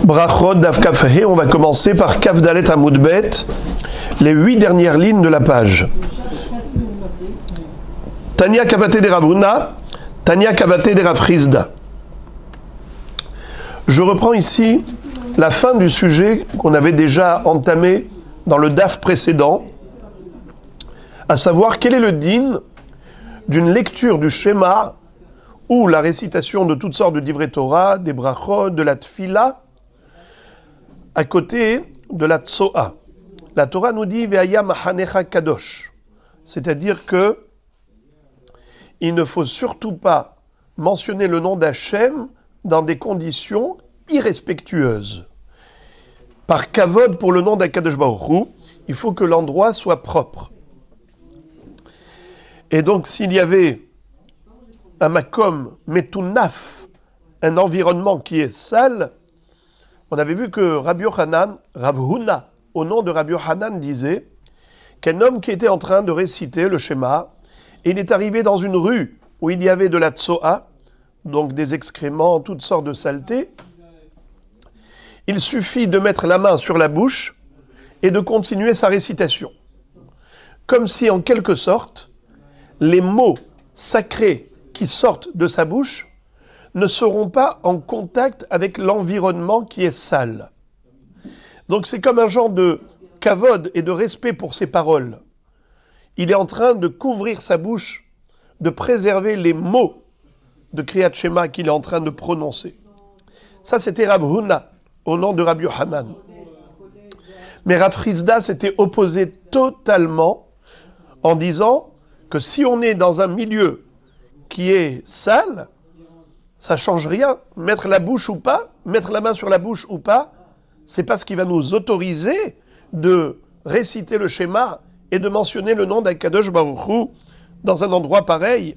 Brachot Daf Kaf He, on va commencer par Kaf Dalet Amud Bet, les 8 dernières lignes de la page. Tania Kavate de Rav Huna, Tania Kavate de Rav Chizda. Je reprends ici la fin du sujet qu'on avait déjà entamé dans le Daf précédent, à savoir quel est le din d'une lecture du schéma ou la récitation de toutes sortes de divrei Torah, des brachot, de la tfila, à côté de la tsoa. La Torah nous dit Ve'aya mahanecha kadosh, c'est-à-dire que il ne faut surtout pas mentionner le nom d'Hachem dans des conditions irrespectueuses. Par kavod pour le nom d'Akadosh Baruch Hu, il faut que l'endroit soit propre. Et donc s'il y avait un makom metunaf, un environnement qui est sale, on avait vu que Rabbi Yochanan, Rav Huna, au nom de Rabbi Yochanan, disait qu'un homme qui était en train de réciter le schéma, il est arrivé dans une rue où il y avait de la tsoa, donc des excréments, toutes sortes de saletés. Il suffit de mettre la main sur la bouche et de continuer sa récitation. Comme si, en quelque sorte, les mots sacrés qui sortent de sa bouche ne seront pas en contact avec l'environnement qui est sale. Donc c'est comme un genre de kavod et de respect pour ses paroles. Il est en train de couvrir sa bouche, de préserver les mots de Kriyat Shema qu'il est en train de prononcer. Ça, c'était Rav Huna, au nom de Rabbi Yochanan. Mais Rav Chizda s'était opposé totalement en disant que si on est dans un milieu qui est sale, ça ne change rien. Mettre la bouche ou pas, mettre la main sur la bouche ou pas, c'est pas ce qui va nous autoriser de réciter le schéma et de mentionner le nom d'Akadosh Baruch Hu dans un endroit pareil.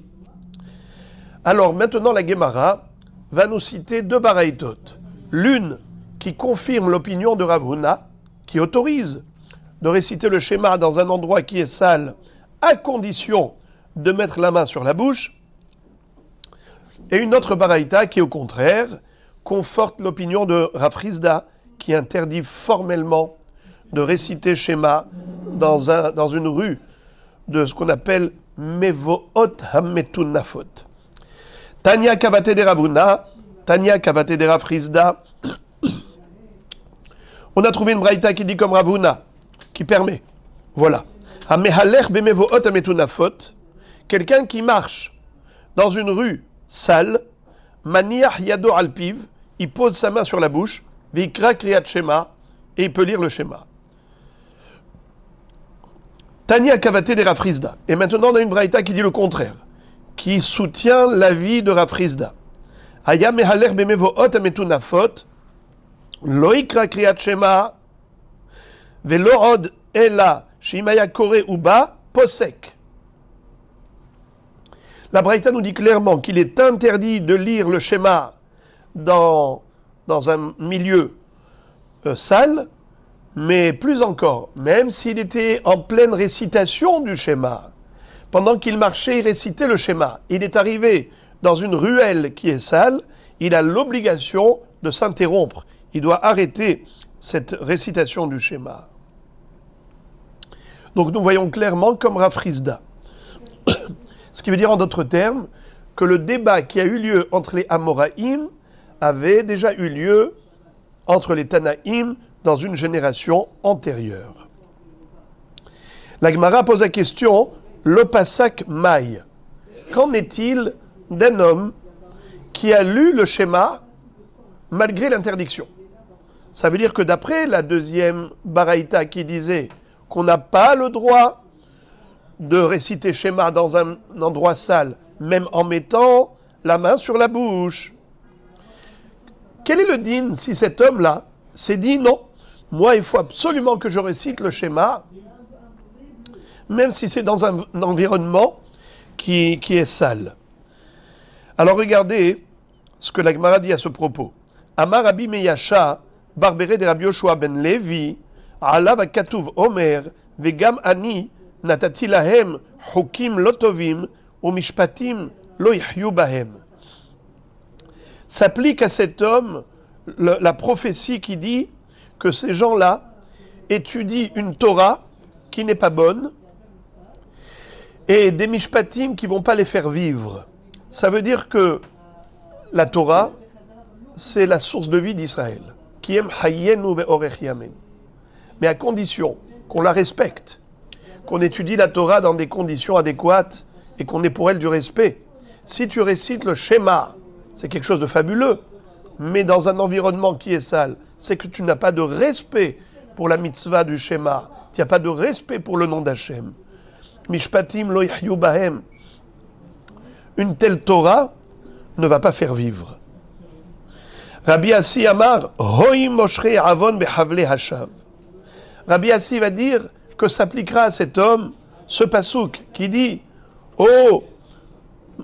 Alors maintenant la Gemara va nous citer deux baraïtot. L'une qui confirme l'opinion de Rav Huna, qui autorise de réciter le schéma dans un endroit qui est sale, à condition de mettre la main sur la bouche, et une autre baraïta qui au contraire conforte l'opinion de Rav Chizda, qui interdit formellement de réciter schéma dans une rue de ce qu'on appelle Mevoot Hametunafot. Tania Kavate de Rav Huna, Tania Kavate de Rav Chizda. On a trouvé une braïta qui dit comme Rav Huna, qui permet. Voilà. Hamehalech bemevoot hametunafot, quelqu'un qui marche dans une rue sale, maniach yado alpiv, il pose sa main sur la bouche, vikra kriyat shema, et il peut lire le schéma. Tania Kavate de Rav Chizda. Et maintenant on a une braïta qui dit le contraire, qui soutient l'avis de Rav Chizda. Haya mehalech bemevoot hametunafot, lo ikra kriyat shema, velo od ela shimaya kore uba posek. La braïta nous dit clairement qu'il est interdit de lire le schéma dans un milieu sale, mais plus encore, même s'il était en pleine récitation du schéma, pendant qu'il marchait et récitait le schéma, il est arrivé dans une ruelle qui est sale, il a l'obligation de s'interrompre. Il doit arrêter cette récitation du schéma. Donc nous voyons clairement comme Rav Chizda. Ce qui veut dire en d'autres termes que le débat qui a eu lieu entre les Amoraïm avait déjà eu lieu entre les Tanaïm dans une génération antérieure. La Gemara pose la question, l'opasak maï. Qu'en est-il d'un homme qui a lu le schéma malgré l'interdiction? Ça veut dire que d'après la deuxième baraïta qui disait qu'on n'a pas le droit de réciter schéma dans un endroit sale, même en mettant la main sur la bouche. Quel est le din si cet homme-là s'est dit non, moi il faut absolument que je récite le schéma, même si c'est dans un environnement qui est sale. Alors regardez ce que la Gemara dit à ce propos. Amar Rabbi Meyasha, Barbere de Rabbi Yoshua ben Levi, Alav Katuv Omer, Vegam Ani, Natati Lahem, Hukim Lotovim, ou Mishpatim Lo Yihyu Bahem. S'applique à cet homme la prophétie qui dit que ces gens-là étudient une Torah qui n'est pas bonne et des mishpatim qui ne vont pas les faire vivre. Ça veut dire que la Torah, c'est la source de vie d'Israël. Kiem hayenu ve'orech yamen. Mais à condition qu'on la respecte, qu'on étudie la Torah dans des conditions adéquates et qu'on ait pour elle du respect. Si tu récites le schéma, c'est quelque chose de fabuleux, mais dans un environnement qui est sale, c'est que tu n'as pas de respect pour la mitzvah du schéma, tu n'as pas de respect pour le nom d'Hachem. Mishpatim lo yihyu bahem. Une telle Torah ne va pas faire vivre. Rabbi Assi Amar, Hoi moshre avon behavle hashav. Rabbi Assi va dire que s'appliquera à cet homme ce pasouk qui dit « Oh,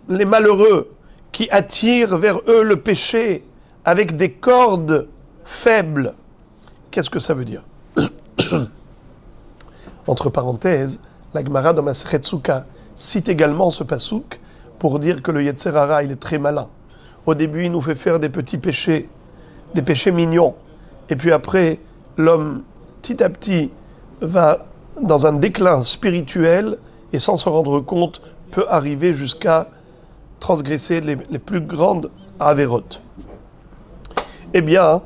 les malheureux qui attirent vers eux le péché avec des cordes faibles. » Qu'est-ce que ça veut dire? Entre parenthèses, la Gemara dans Masechet Souka cite également ce pasouk pour dire que le Yetzer Hara, il est très malin. Au début, il nous fait faire des petits péchés, des péchés mignons. Et puis après, l'homme, petit à petit, va dans un déclin spirituel et sans se rendre compte, peut arriver jusqu'à transgresser les plus grandes avérotes. Eh bien,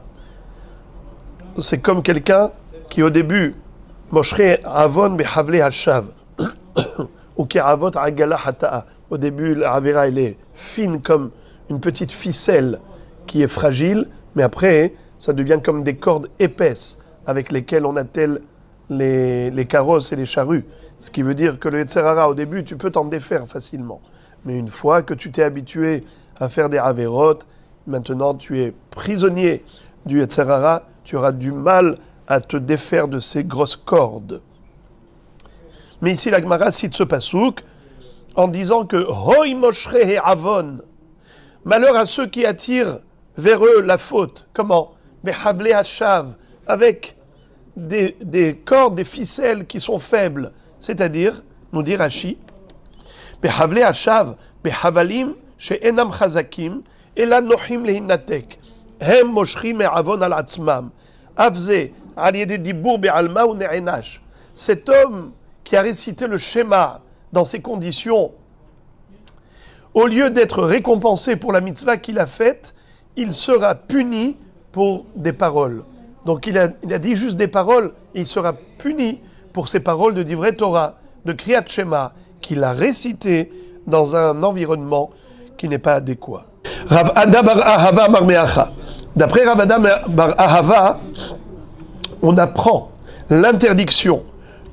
c'est comme quelqu'un qui au début, Moshre avon behavle hashav, ou qui avot agala hata'a. Au début, l'avera, elle est fine comme une petite ficelle qui est fragile, mais après, ça devient comme des cordes épaisses avec lesquelles on attelle les carrosses et les charrues. Ce qui veut dire que le Yetzer Hara, au début, tu peux t'en défaire facilement. Mais une fois que tu t'es habitué à faire des avérotes, maintenant tu es prisonnier du Yetzer Hara, tu auras du mal à te défaire de ces grosses cordes. Mais ici, la Gemara cite ce pasouk en disant que Hoi moshre he avon, malheur à ceux qui attirent vers eux la faute. Comment? Behavle hashav, avec des cordes, des ficelles qui sont faibles. C'est-à-dire, nous dit Rashi, Behavle hashav, behavalim, she'enam chazakim, ela nochim lehinnatek, hem moshrim me'avon al atzmam, avze, al yede dibour be'alma ou ne'enash. Cet homme qui a récité le schéma dans ces conditions, au lieu d'être récompensé pour la mitzvah qu'il a faite, il sera puni pour des paroles. Donc il a dit juste des paroles, et il sera puni pour ces paroles de Divrei Torah, de Kriyat Shema, qu'il a récité dans un environnement qui n'est pas adéquat. Rav Ada bar Ahava Marmeacha. D'après Rav Ada bar Ahava, on apprend l'interdiction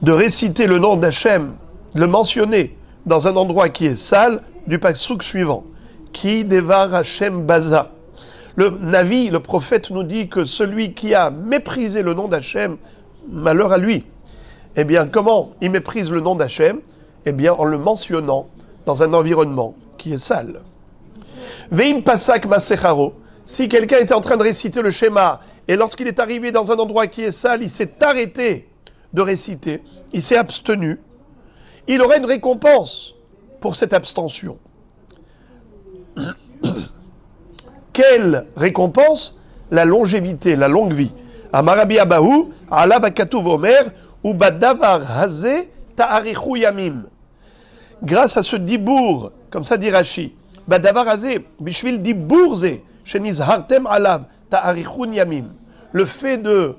de réciter le nom d'Hachem, de le mentionner dans un endroit qui est sale, du passouk suivant. Ki devar Hachem baza. Le Navi, le prophète, nous dit que celui qui a méprisé le nom d'Hachem, malheur à lui. Eh bien, comment il méprise le nom d'Hachem? Eh bien, en le mentionnant dans un environnement qui est sale. Veim pasak masecharo. Si quelqu'un était en train de réciter le schéma, et lorsqu'il est arrivé dans un endroit qui est sale, il s'est arrêté de réciter, il s'est abstenu, il aurait une récompense pour cette abstention. Quelle récompense? La longévité, la longue vie. Amarabi Abahu, alav akatuv omer, ou badavar hazé ta'arichu yamim. Grâce à ce dibour, comme ça dit Rashi, badavar hazé, bishvil dibourze, shenizhartem alav ta'arichu yamim. Le fait de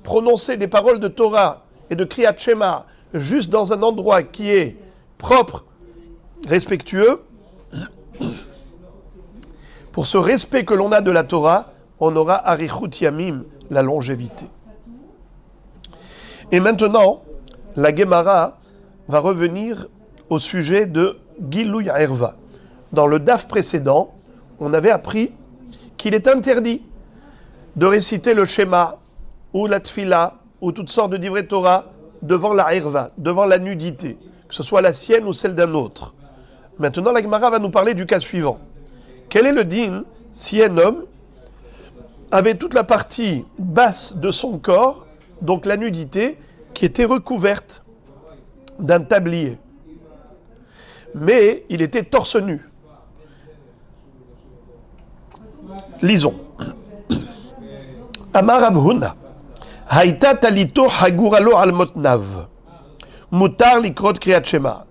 prononcer des paroles de Torah et de Kriyat Shema juste dans un endroit qui est propre, respectueux, pour ce respect que l'on a de la Torah, on aura Arichut Yamim, la longévité. Et maintenant, la Gemara va revenir au sujet de Gilouy Erva. Dans le daf précédent, on avait appris qu'il est interdit de réciter le Shema ou la Tfila ou toutes sortes de divrei Torah devant la Erva, devant la nudité, que ce soit la sienne ou celle d'un autre. Maintenant, la Gemara va nous parler du cas suivant. Quel est le din si un homme avait toute la partie basse de son corps, donc la nudité, qui était recouverte d'un tablier, mais il était torse nu? Lisons. Amar Rav Huna, Haïta talito haguralo al motnav, mutar likrot kriyat shema.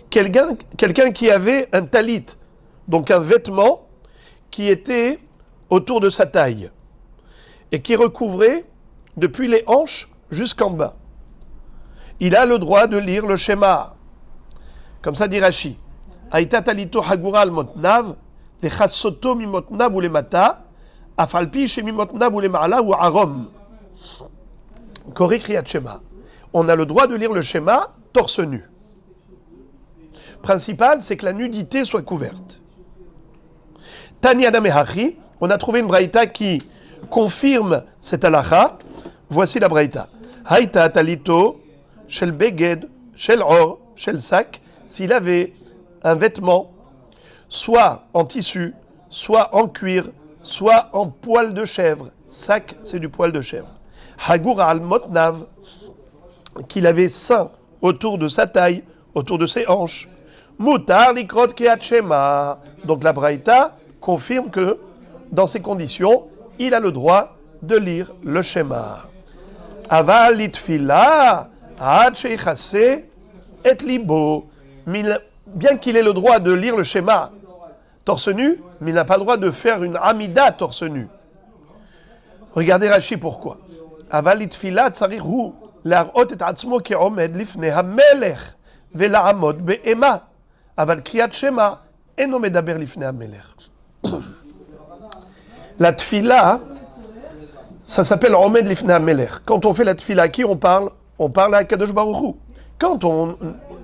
Quelqu'un qui avait un talit, donc un vêtement qui était autour de sa taille et qui recouvrait depuis les hanches jusqu'en bas. Il a le droit de lire le schéma. Comme ça dit Rashi. Haïta talito hagura al motnav, le chassoto mi motnav ou le mata, afalpi she mi motnav ou le ma'ala ou arom. Kori kriyat shema. On a le droit de lire le schéma torse nu. Principal, c'est que la nudité soit couverte. Tani Adam Hachi, on a trouvé une braïta qui confirme cette halakha. Voici la braïta. Haïta talito, shel beged, shel or, shel sak, s'il avait un vêtement, soit en tissu, soit en cuir, soit en poil de chèvre. Sac, c'est du poil de chèvre. Hagur al motnav, qu'il avait sein autour de sa taille, autour de ses hanches. Mutar likrot kriyat shema. Donc la braïta confirme que dans ces conditions, il a le droit de lire le schéma. Aval litfila ad sheichase et libo. Bien qu'il ait le droit de lire le schéma torse nu, mais il n'a pas le droit de faire une amida torse nu. Regardez Rashi pourquoi. Aval litfila tzarihu להראות את עצמו כעומד לפני המלך ולעמוד באימה. אבל קריאת שמע אינו מדבר לפני המלך. La tfila, ça s'appelle עומד לפני המלך. Quand on fait la tfila, à qui on parle? On parle à Kadosh Baruch Hu.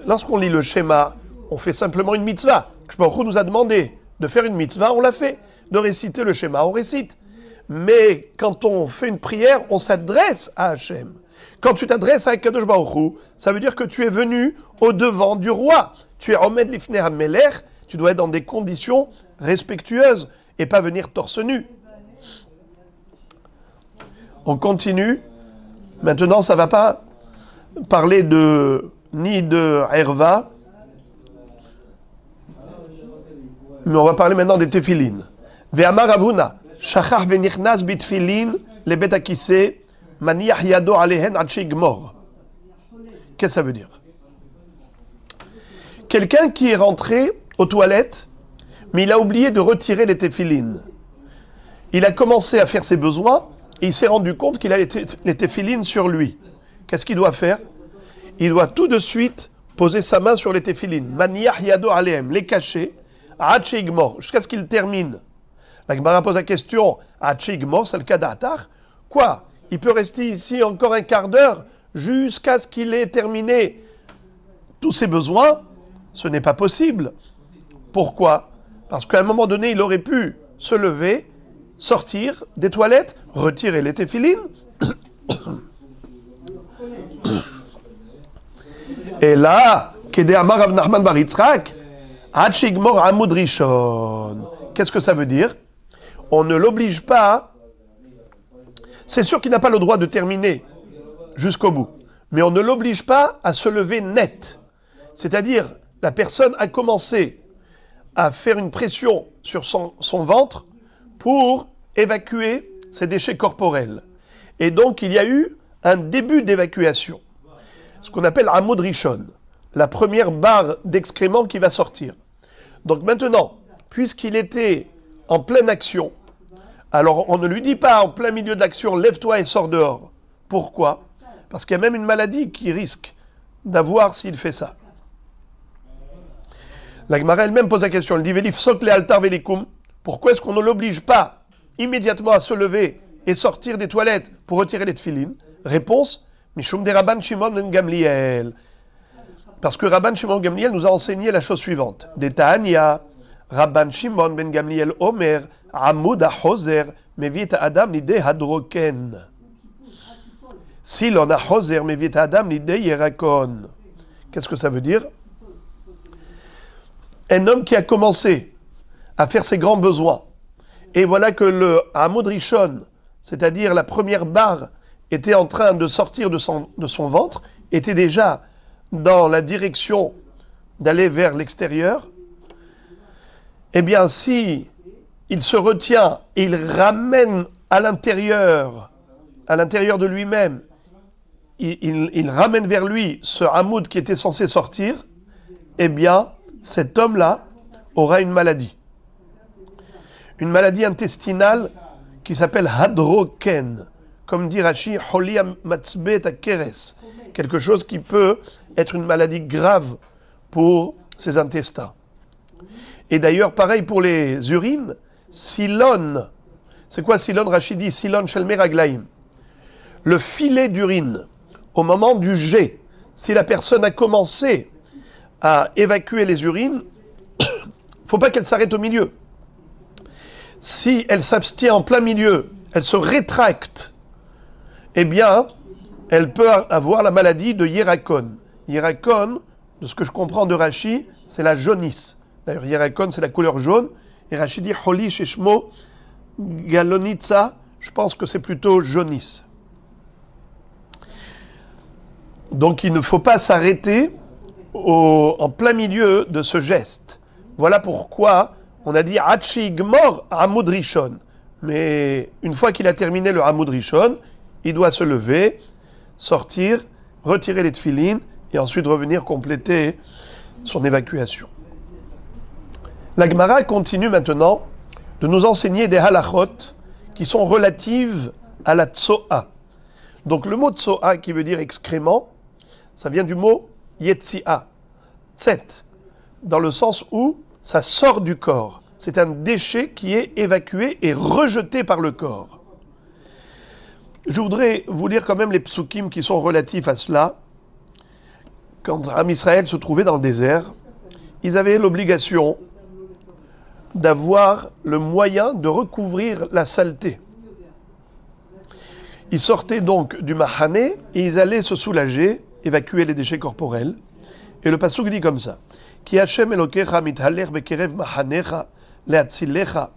Lorsqu'on lit le schéma, on fait simplement une mitzvah. Kadosh Baruch Hu nous a demandé de faire une mitzvah, on l'a fait. De réciter le schéma, on récite. Mais quand on fait une prière, on s'adresse à Hachem. Quand tu t'adresses à Kadosh Baruch Hu, ça veut dire que tu es venu au devant du roi. Tu es Omed Lifnei HaMelech, tu dois être dans des conditions respectueuses et pas venir torse nu. On continue. Maintenant, ça ne va pas parler ni de Herva, mais on va parler maintenant des téphilines. Ve'amar Rav Huna, shachach ve'nichnas bitfilin lebet hakiseh, maniach yado alehen ad sheigmor. Qu'est-ce que ça veut dire? Quelqu'un qui est rentré aux toilettes, mais il a oublié de retirer les téphilines. Il a commencé à faire ses besoins et il s'est rendu compte qu'il a les téphilines sur lui. Qu'est-ce qu'il doit faire? Il doit tout de suite poser sa main sur les téphilines. Maniach yado alehem, les cacher, ad sheigmor, jusqu'à ce qu'il termine. La Gemara pose la question, ad sheigmor, c'est le cas d'Atar. Quoi? Il peut rester ici encore un quart d'heure jusqu'à ce qu'il ait terminé tous ses besoins? Ce n'est pas possible. Pourquoi? Parce qu'à un moment donné, il aurait pu se lever, sortir des toilettes, retirer les téphilines. Et là, Kedé Amar Rav Nachman bar Yitzchak, Ad shigmor amud rishon. Qu'est-ce que ça veut dire? On ne l'oblige pas. C'est sûr qu'il n'a pas le droit de terminer jusqu'au bout, mais on ne l'oblige pas à se lever net. C'est-à-dire, la personne a commencé à faire une pression sur son ventre pour évacuer ses déchets corporels. Et donc, il y a eu un début d'évacuation, ce qu'on appelle Amud Rishon, la première barre d'excréments qui va sortir. Donc maintenant, puisqu'il était en pleine action, alors on ne lui dit pas en plein milieu de l'action, lève-toi et sors dehors. Pourquoi? Parce qu'il y a même une maladie qui risque d'avoir s'il fait ça. La Gemara elle-même pose la question, elle dit Velif sok le altar velikum. Pourquoi est-ce qu'on ne l'oblige pas immédiatement à se lever et sortir des toilettes pour retirer les tefilines? Réponse, Mishum de Rabban Shimon ben Gamliel. Parce que Rabban Shimon ben Gamliel nous a enseigné la chose suivante. Detania, Rabban Shimon ben Gamliel Omer, Amud ha-hozer, mevit adam lidei hadroken. Silon ha-hozer, mevit adam lidei yerakon. Qu'est-ce que ça veut dire? Un homme qui a commencé à faire ses grands besoins, et voilà que le Amud Rishon, c'est-à-dire la première barre, était en train de sortir de son ventre, était déjà dans la direction d'aller vers l'extérieur, eh bien si il se retient et il ramène à l'intérieur à l'intérieur de lui-même, il ramène vers lui ce hamoud qui était censé sortir, eh bien, cet homme-là aura une maladie. Une maladie intestinale qui s'appelle hadroken, comme dit Rashi, holi matzbet akeres, quelque chose qui peut être une maladie grave pour ses intestins. Et d'ailleurs, pareil pour les urines, silon. C'est quoi silon? Rashi dit silon shel meraglaim. Le filet d'urine, au moment du jet, si la personne a commencé à évacuer les urines, il ne faut pas qu'elle s'arrête au milieu. Si elle s'abstient en plein milieu, elle se rétracte, eh bien, elle peut avoir la maladie de Hierakon. Hierakon, de ce que je comprends de Rashi, c'est la jaunisse. D'ailleurs, Hierakon, c'est la couleur jaune. Et Rashi dit Holi Sheshmo Galonitsa, je pense que c'est plutôt jaunisse. Donc, il ne faut pas s'arrêter en plein milieu de ce geste. Voilà pourquoi on a dit Hachi Gmor Hamoud Rishon. Mais une fois qu'il a terminé le Hamoud Rishon, il doit se lever, sortir, retirer les tefilines et ensuite revenir compléter son évacuation. La Gemara continue maintenant de nous enseigner des halachot qui sont relatives à la tsoa. Donc le mot tsoa qui veut dire excrément, ça vient du mot yetsia, tset, dans le sens où ça sort du corps. C'est un déchet qui est évacué et rejeté par le corps. Je voudrais vous lire quand même les psukim qui sont relatifs à cela. Quand Am Israël se trouvait dans le désert, ils avaient l'obligation d'avoir le moyen de recouvrir la saleté. Ils sortaient donc du Mahané et ils allaient se soulager, évacuer les déchets corporels. Et le pasuk dit comme ça: Ki Hashem Elokecha mithaler bekerev mahanecha leatzilecha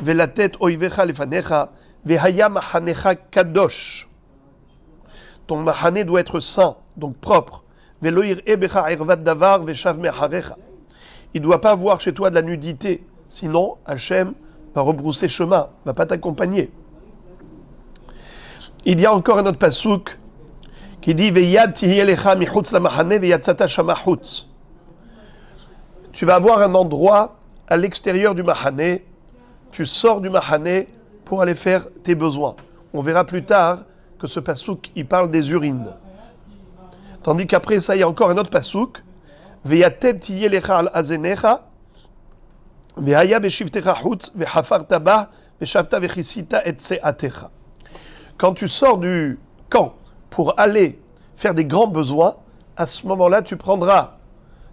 velatet oivecha lefanecha vehaya mahanecha kadosh. Ton mahané doit être saint, donc propre. Velo yir'e becha ervat davar veshav meharecha. Il ne doit pas avoir chez toi de la nudité, sinon Hachem va rebrousser chemin, va pas t'accompagner. Il y a encore un autre pasuk qui dit Veyad tihiyelecha michutz la mahane veyatzata shama chutz. Tu vas avoir un endroit à l'extérieur du mahané, tu sors du mahané pour aller faire tes besoins. On verra plus tard que ce pasuk, il parle des urines. Tandis qu'après ça, il y a encore un autre pasuk Veyatet tihiyelecha al azenecha vehaya beshivtecha chutz vehafarta ba veshavta vechisita et seatecha. Quand tu sors du camp pour aller faire des grands besoins, à ce moment-là, tu prendras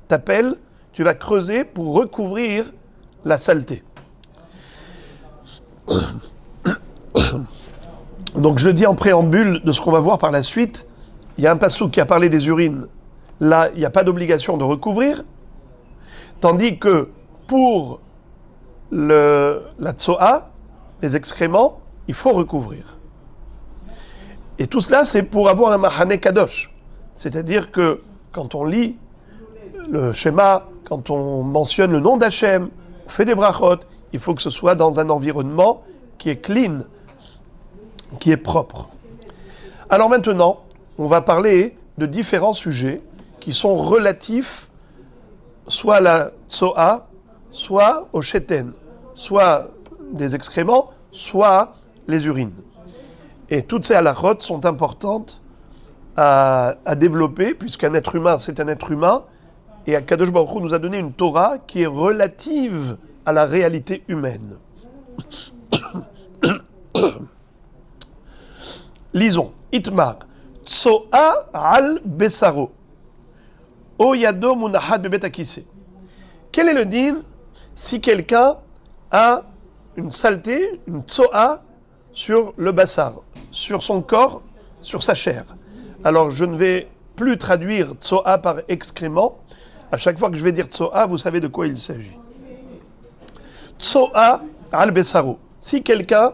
ta pelle, tu vas creuser pour recouvrir la saleté. Donc je dis en préambule de ce qu'on va voir par la suite, il y a un passouk qui a parlé des urines. Là, il n'y a pas d'obligation de recouvrir, tandis que pour la tsoa, les excréments, il faut recouvrir. Et tout cela, c'est pour avoir un Mahane Kadosh. C'est-à-dire que quand on lit le schéma, quand on mentionne le nom d'Hachem, on fait des brachot, il faut que ce soit dans un environnement qui est clean, qui est propre. Alors maintenant, on va parler de différents sujets qui sont relatifs soit à la tsoa, soit au sheten, soit des excréments, soit les urines. Et toutes ces halachot sont importantes à développer, puisqu'un être humain, c'est un être humain, et Akadosh Baruch Hu nous a donné une Torah qui est relative à la réalité humaine. Lisons. Itmar. Tsoa al besaro. O yado munahad bebet akise. Quel est le din si quelqu'un a une saleté, une tsoa, sur le bassar, sur son corps, sur sa chair. Alors je ne vais plus traduire tsoa par excrément. À chaque fois que je vais dire tsoa, vous savez de quoi il s'agit. Tsoa al besaro. Si quelqu'un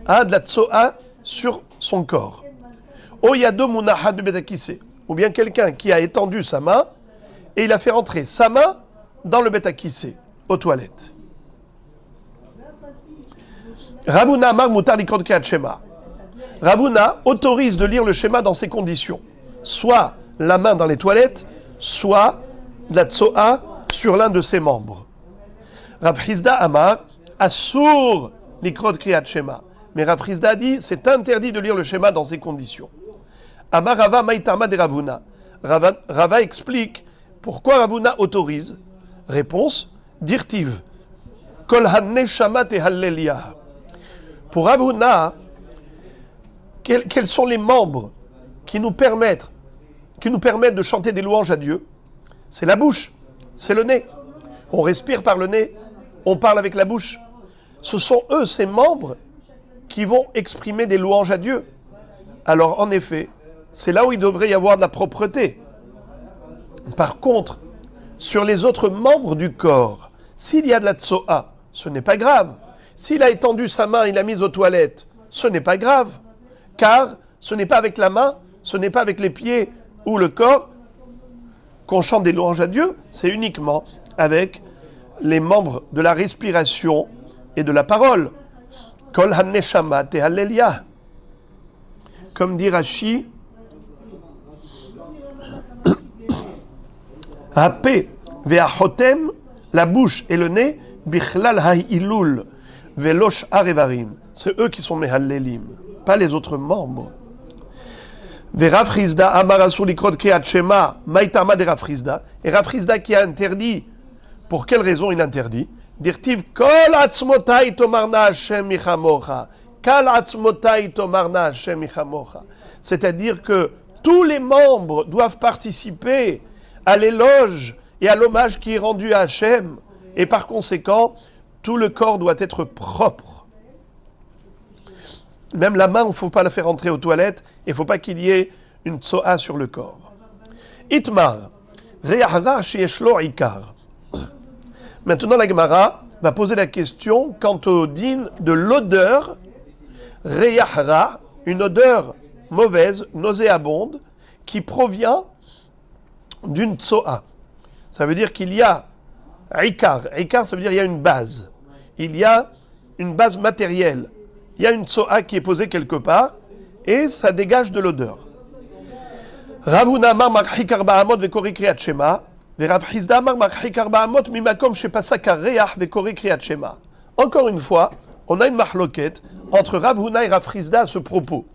a de la tsoa sur son corps. Oyado munahad betakise. Ou bien quelqu'un qui a étendu sa main et il a fait rentrer sa main dans le betakise, aux toilettes. Ravuna Amar Mutar Likrot Kehat Shema. Rav Huna autorise de lire le schéma dans ces conditions. Soit la main dans les toilettes, soit de la tsoa sur l'un de ses membres. Rav Hizda Amar, Assur likrot kriyat shema. Mais Rav Hizda dit, c'est interdit de lire le schéma dans ces conditions. Amar Rava Maïtama de Rav Huna. Rava explique pourquoi Rav Huna autorise. Réponse, dirtiv. Kol ha-neshama tehalleliyah. Pour Rav Huna, quels sont les membres qui nous permettent de chanter des louanges à Dieu? C'est la bouche, c'est le nez. On respire par le nez, on parle avec la bouche. Ce sont eux, ces membres, qui vont exprimer des louanges à Dieu. Alors, en effet, c'est là où il devrait y avoir de la propreté. Par contre, sur les autres membres du corps, s'il y a de la tsoa, ce n'est pas grave. S'il a étendu sa main, il l'a mise aux toilettes, ce n'est pas grave. Car ce n'est pas avec la main, ce n'est pas avec les pieds ou le corps qu'on chante des louanges à Dieu, c'est uniquement avec les membres de la respiration et de la parole. Kol ha-neshama tehalleliyah. Comme dit Rashi, Hape ve'achotem, la bouche et le nez, bichlal ha'ilul velosh arevarim. C'est eux qui sont mehallelim, pas les autres membres. Rav Hizda amar asur likrot kriyat shema maïtama de Rav Hizda. Et Rav Hizda qui a interdit, pour quelle raison il interdit? Dirtiv kol atzmotai tomarna Hashem michamocha. Kal atzmotai tomarna Hashem michamocha. C'est-à-dire que tous les membres doivent participer à l'éloge et à l'hommage qui est rendu à Hashem. Et par conséquent, tout le corps doit être propre. Même la main, il ne faut pas la faire entrer aux toilettes, et il ne faut pas qu'il y ait une tsoa sur le corps. Itmar, re'ahra sheyeshlo ikar. Maintenant, la Gemara va poser la question quant au din de l'odeur, re'ahra, une odeur mauvaise, nauséabonde, qui provient d'une tsoa. Ça veut dire qu'il y a ikar. Ikar, ça veut dire qu'il y a une base. Il y a une base matérielle. Il y a une tsoa qui est posée quelque part et ça dégage de l'odeur. Rav Huna amar marchik arba amot vekori kriyat shema, ve Rav Hizda amar marchik arba amot mimakom shepasak hareach vekori kriyat shema. Encore une fois, on a une mahloket entre Rav Huna et Rav Hizda à ce propos.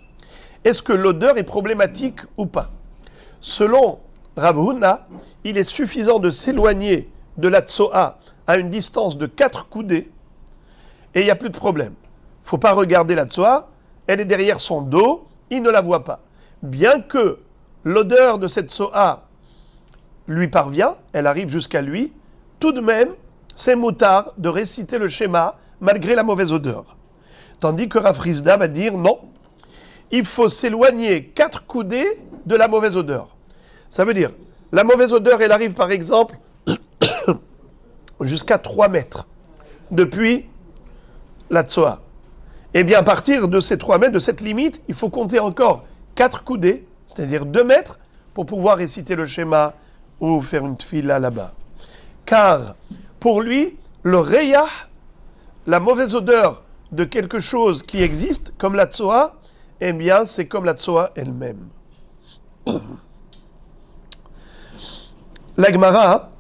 Est-ce que l'odeur est problématique ou pas? Selon Rav Huna, il est suffisant de s'éloigner de la tsoa à une distance de 4 coudées et il n'y a plus de problème. Il ne faut pas regarder la tsoa, elle est derrière son dos, il ne la voit pas. Bien que l'odeur de cette tsoa lui parvient, elle arrive jusqu'à lui, tout de même, c'est moutard de réciter le schéma malgré la mauvaise odeur. Tandis que Rav Hizda va dire non, il faut s'éloigner 4 coudées de la mauvaise odeur. Ça veut dire, la mauvaise odeur, elle arrive par exemple jusqu'à 3 mètres depuis la tsoa. Eh bien, à partir de ces 3 mètres, de cette limite, il faut compter encore 4 coudées, c'est-à-dire 2 mètres, pour pouvoir réciter le schéma ou faire une tfila là-bas. Car, pour lui, le reyah, la mauvaise odeur de quelque chose qui existe, comme la tsoa, eh bien, c'est comme la tsoa elle-même. La Gemara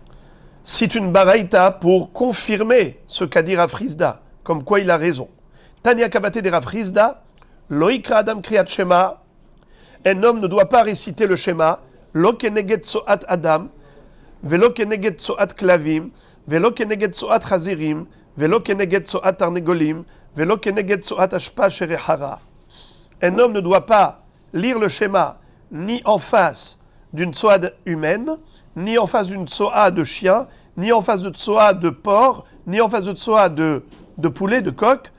cite une baraïta pour confirmer ce qu'a dit Rav Hizda, comme quoi il a raison. Tania Kabate de Rav Hizda, Loikra Adam Kriyat Shema, un homme ne doit pas réciter le schéma, Lo keneged tsoat Adam, Velo keneged tsoat Klavim, Velo keneged tsoat Chazirim, Velo keneged tsoat Arnegolim, Velo keneged tsoat Ashpa Sherehara. Un homme ne doit pas lire le schéma ni en face d'une tsoa humaine, ni en face d'une tsoa de chien, ni en face de tsoa de porc, ni en face de tsoa de poulet, de coq,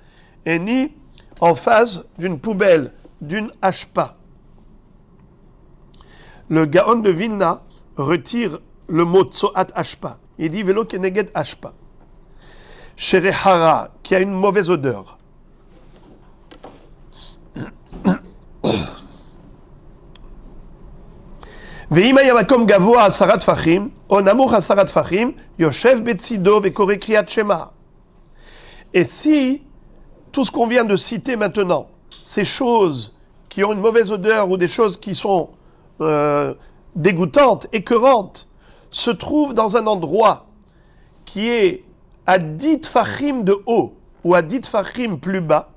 et ni en face d'une poubelle, d'une ashpa. Le Gaon de Vilna retire le mot tsoat ashpa. Il dit velo keneged ashpa. Sherehara, qui a une mauvaise odeur. Ve'ima yamakom gavoa asarat fachim, o namuch asarat fachim, yoshev betzido ve'kore kriyat shema. Et si tout ce qu'on vient de citer maintenant, ces choses qui ont une mauvaise odeur ou des choses qui sont dégoûtantes, écœurantes, se trouvent dans un endroit qui est à 10 tfachim de haut ou à 10 tfachim plus bas,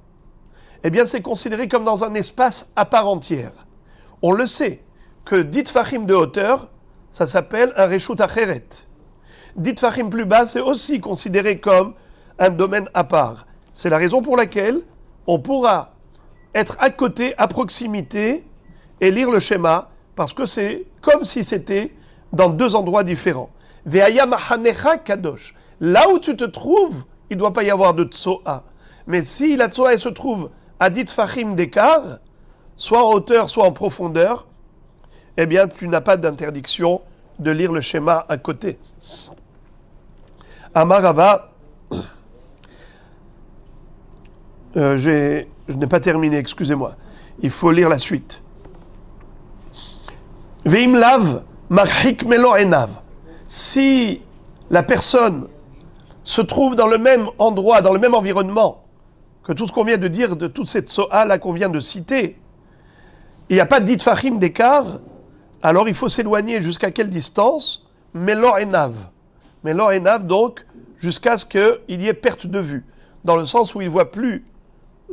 eh bien c'est considéré comme dans un espace à part entière. On le sait que 10 tfachim de hauteur, ça s'appelle un reshut acheret. 10 tfachim plus bas, c'est aussi considéré comme un domaine à part. C'est la raison pour laquelle on pourra être à côté, à proximité, et lire le schéma, parce que c'est comme si c'était dans deux endroits différents. Ve'aya mahanecha kadosh. Là où tu te trouves, il ne doit pas y avoir de tsoa. Mais si la tsoa se trouve à 10 tfachim d'écart, soit en hauteur, soit en profondeur, eh bien tu n'as pas d'interdiction de lire le schéma à côté. Amarava, je n'ai pas terminé, excusez-moi. Il faut lire la suite. Veim lav marhik melo enav. Si la personne se trouve dans le même endroit, dans le même environnement que tout ce qu'on vient de dire, de toute cette so'a là qu'on vient de citer, il n'y a pas de 10 tfachim d'écart, alors il faut s'éloigner jusqu'à quelle distance? Melo enav. Melo enav, donc, jusqu'à ce qu'il y ait perte de vue, dans le sens où il ne voit plus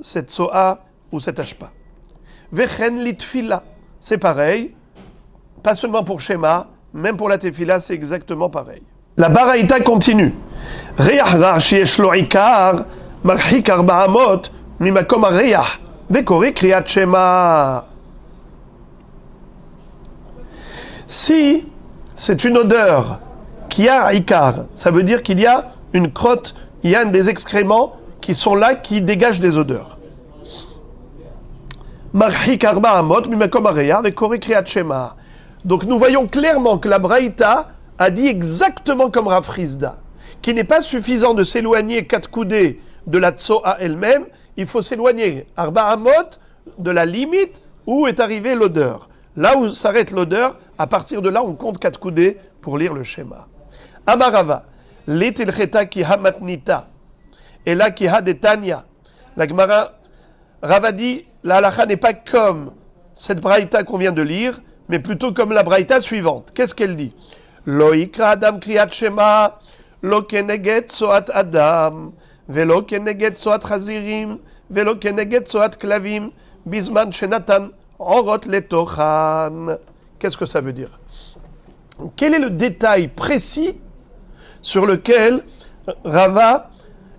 cette so'a ou cette ashpa. Vechen litfila, c'est pareil, pas seulement pour Shema, même pour la tefila, c'est exactement pareil. La baraïta continue. Reach rach sheyesh lo ikar, marhik 400 mimakom hareach, vekore kriyat Shema. Si c'est une odeur qui a ikar, ça veut dire qu'il y a une crotte, il y a des excréments qui sont là, qui dégagent des odeurs. Marhik 400 mimakom hareach, vekore kriyat Shema. Donc nous voyons clairement que la Braïta a dit exactement comme Rav Frisda, qu'il n'est pas suffisant de s'éloigner 4 coudées de la tsoa elle-même, il faut s'éloigner Arba Amot de la limite où est arrivée l'odeur. Là où s'arrête l'odeur, à partir de là on compte 4 coudées pour lire le schéma. Amarava, letilcheta ki hamatnita, et là ki ha detania. La Gemara, Rava dit, la halacha n'est pas comme cette Braïta qu'on vient de lire, mais plutôt comme la braïta suivante. Qu'est-ce qu'elle dit? Lo ikra adam kriyat shema, lo keneget soat adam, velo keneget soat chazirim, velo keneget soat klavim, bisman shenatan orot letochan. Qu'est-ce que ça veut dire? Quel est le détail précis sur lequel Rava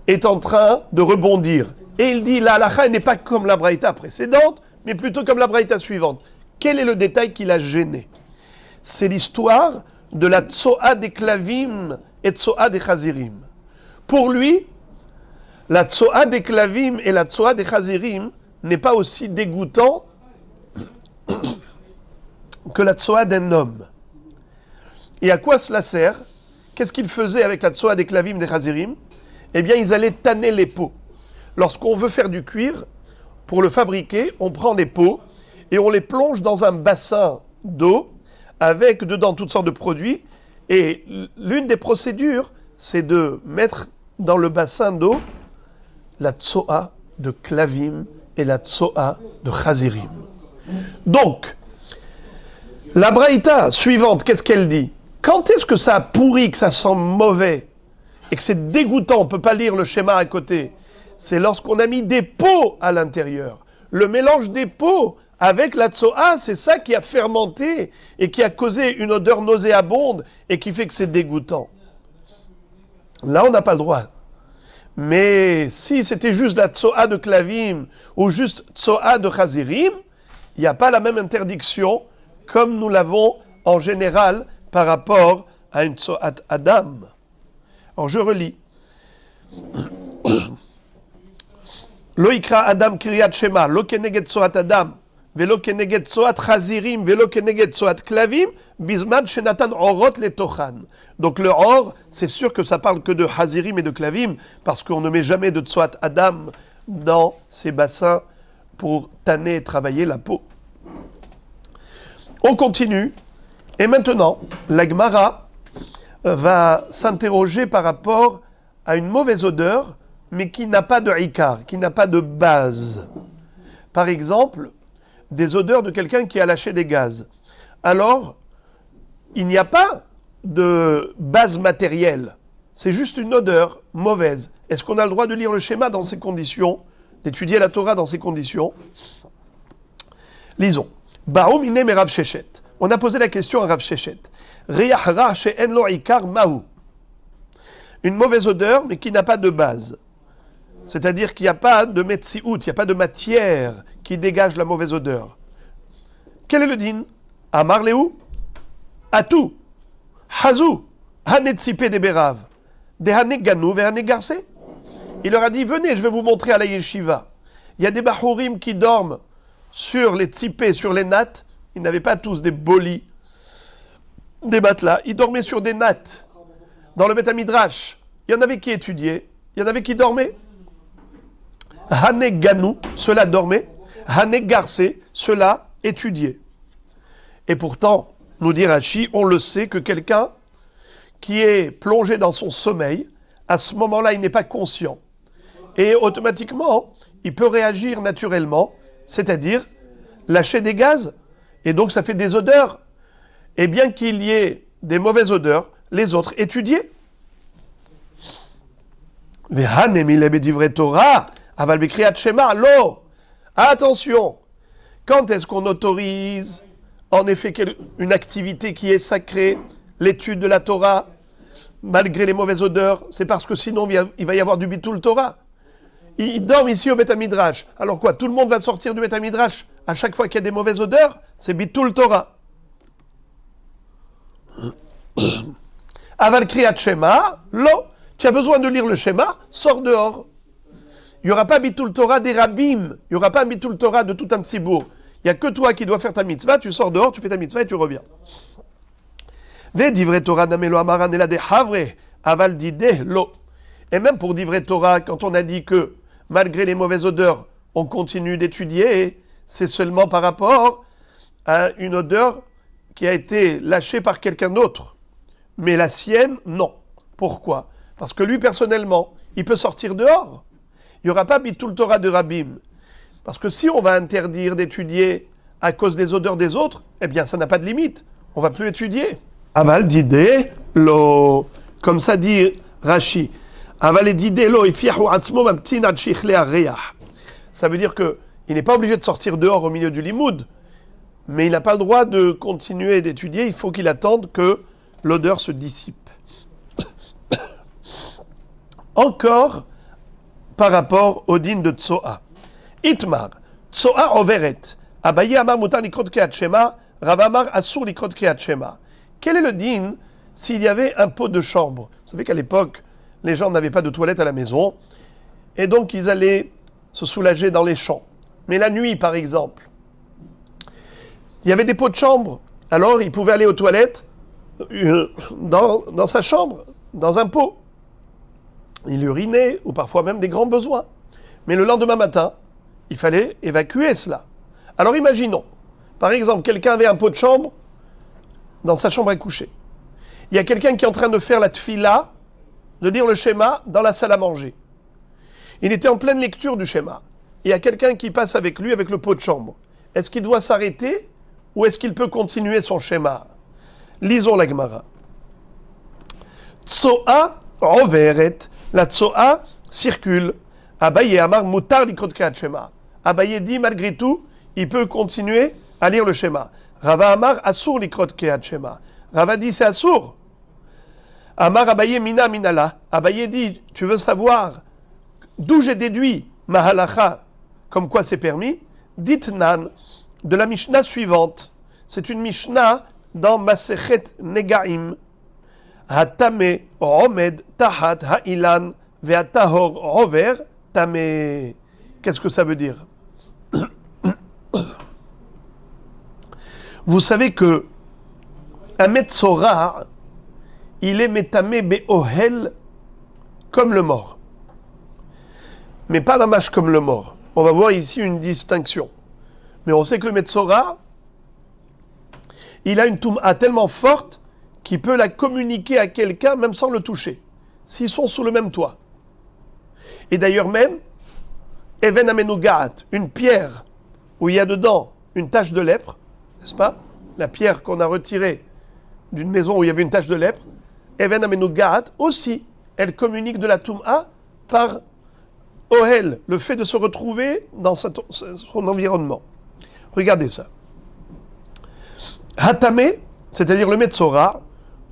est en train de rebondir? Et il dit, la halacha n'est pas comme la braïta précédente, mais plutôt comme la braïta suivante. Quel est le détail qui l'a gêné? C'est l'histoire de la tsoa des klavim et tsoa des chazirim. Pour lui, la tsoa des klavim et la tsoa des chazirim n'est pas aussi dégoûtant que la tsoa d'un homme. Et à quoi cela sert? Qu'est-ce qu'ils faisaient avec la tsoa des klavim et des chazirim? Eh bien, ils allaient tanner les peaux. Lorsqu'on veut faire du cuir, pour le fabriquer, on prend des peaux et on les plonge dans un bassin d'eau avec dedans toutes sortes de produits. Et l'une des procédures, c'est de mettre dans le bassin d'eau la tsoa de klavim et la tsoa de chazirim. Donc, la braïta suivante, qu'est-ce qu'elle dit? Quand est-ce que ça a pourri, que ça sent mauvais et que c'est dégoûtant, on ne peut pas lire le schéma à côté? C'est lorsqu'on a mis des peaux à l'intérieur. Le mélange des peaux avec la tsoa, c'est ça qui a fermenté et qui a causé une odeur nauséabonde et qui fait que c'est dégoûtant. Là, on n'a pas le droit. Mais si c'était juste la tsoa de klavim ou juste tsoa de chazirim, il n'y a pas la même interdiction comme nous l'avons en général par rapport à une tsoat adam. Alors je relis. Lo ikra adam kriyat shema, lo keneged tsoat adam, velo keneged tsoat chazirim, velo keneged tsoat klavim, bisman shenatan orot letochan. Donc le or, c'est sûr que ça parle que de chazirim et de klavim, parce qu'on ne met jamais de tsoat adam dans ces bassins pour tanner et travailler la peau. On continue, et maintenant, la Gemara va s'interroger par rapport à une mauvaise odeur, mais qui n'a pas de ikar, qui n'a pas de base. Par exemple, des odeurs de quelqu'un qui a lâché des gaz. Alors, il n'y a pas de base matérielle. C'est juste une odeur mauvaise. Est-ce qu'on a le droit de lire le schéma dans ces conditions, d'étudier la Torah dans ces conditions? Lisons. Baoum inem Rav Shechet. On a posé la question à Rav Shechet. Riyah ra she'en lo ikar mahu. Une mauvaise odeur, mais qui n'a pas de base. C'est-à-dire qu'il n'y a pas de metsiout, il n'y a pas de matière qui dégage la mauvaise odeur. Quel est le din? Amar lehu, atu, hazou, hanetsipe de berav, de haneganu ve hanegarse. Il leur a dit, venez, je vais vous montrer à la yeshiva. Il y a des bahourim qui dorment sur les tsipés, sur les nattes. Ils n'avaient pas tous des bolis, des matelas. Ils dormaient sur des nattes. Dans le Beth Midrash, il y en avait qui étudiaient, il y en avait qui dormaient. Haneganu, cela dormait. Hanegarse, cela étudiait. Et pourtant, nous dit Rashi, on le sait que quelqu'un qui est plongé dans son sommeil, à ce moment-là, il n'est pas conscient. Et automatiquement, il peut réagir naturellement, c'est-à-dire lâcher des gaz. Et donc, ça fait des odeurs. Et bien qu'il y ait des mauvaises odeurs, les autres étudiaient. Attention, quand est-ce qu'on autorise en effet une activité qui est sacrée, l'étude de la Torah, malgré les mauvaises odeurs? C'est parce que sinon il va y avoir du bitul Torah. Ils dorment ici au Beth Midrash. Alors quoi, tout le monde va sortir du Beth Midrash à chaque fois qu'il y a des mauvaises odeurs? C'est bitul Torah. Aval kriyat shema, lo. Tu as besoin de lire le schéma, sors dehors. Il n'y aura pas bitul Torah des rabbim. Il n'y aura pas bitul Torah de tout un tzibour. Il n'y a que toi qui dois faire ta mitzvah, tu sors dehors, tu fais ta mitzvah et tu reviens. Ve divrei Torah namelo amaran ela de havre, aval dide lo. Et même pour divrei Torah, quand on a dit que malgré les mauvaises odeurs, on continue d'étudier, c'est seulement par rapport à une odeur qui a été lâchée par quelqu'un d'autre. Mais la sienne, non. Pourquoi? Parce que lui, personnellement, il peut sortir dehors. Il n'y aura pas bitul Torah de rabbim. Parce que si on va interdire d'étudier à cause des odeurs des autres, eh bien, ça n'a pas de limite. On ne va plus étudier. Aval dide lo. Comme ça dit Rashi. Aval dide lo ifiahu atzmo mamtin ad shichle arreah. Ça veut dire qu'il n'est pas obligé de sortir dehors au milieu du limoud, mais il n'a pas le droit de continuer d'étudier. Il faut qu'il attende que l'odeur se dissipe. Encore par rapport au din de Tsoa. Itmar, Tsoa overet. Abaye amar mutar likrot kriyat shema, Rav amar asur likrot kriyat shema. Quel est le din s'il y avait un pot de chambre? Vous savez qu'à l'époque, les gens n'avaient pas de toilette à la maison, et donc ils allaient se soulager dans les champs. Mais la nuit, par exemple, il y avait des pots de chambre, alors ils pouvaient aller aux toilettes dans sa chambre, dans un pot. Il urinait, ou parfois même des grands besoins. Mais le lendemain matin, il fallait évacuer cela. Alors imaginons, par exemple, quelqu'un avait un pot de chambre dans sa chambre à coucher. Il y a quelqu'un qui est en train de faire la tfila, de lire le schéma dans la salle à manger. Il était en pleine lecture du schéma. Il y a quelqu'un qui passe avec lui avec le pot de chambre. Est-ce qu'il doit s'arrêter ou est-ce qu'il peut continuer son schéma? Lisons la Gemara. Tsoa overet. La tsoa circule. Abaye amar mutar likrot kriyat shema. Abaye dit malgré tout, il peut continuer à lire le schéma. Rava amar asur likrot kriyat shema. Rava dit c'est asur. Amar Abaye mina minala. Abaye dit, tu veux savoir d'où j'ai déduit ma halacha, comme quoi c'est permis? Ditnan, de la Mishnah suivante. C'est une Mishnah dans Masechet Negaim. Hatame omed tahat ha'ilan ve'atahor rover tame. Qu'est-ce que ça veut dire? Vous savez que un metzora, il est metame be'ohel comme le mort. Mais pas la mâche comme le mort. On va voir ici une distinction. Mais on sait que le metzora, il a une toum'a tellement forte qu'il peut la communiquer à quelqu'un même sans le toucher, s'ils sont sous le même toit. Et d'ailleurs même, Even Amenugat, une pierre où il y a dedans une tache de lèpre, n'est-ce pas? La pierre qu'on a retirée d'une maison où il y avait une tache de lèpre, Even Amenu Gaat, aussi, elle communique de la Toum'a par Ohel, le fait de se retrouver dans son environnement. Regardez ça. Hatame, c'est-à-dire le Metzora,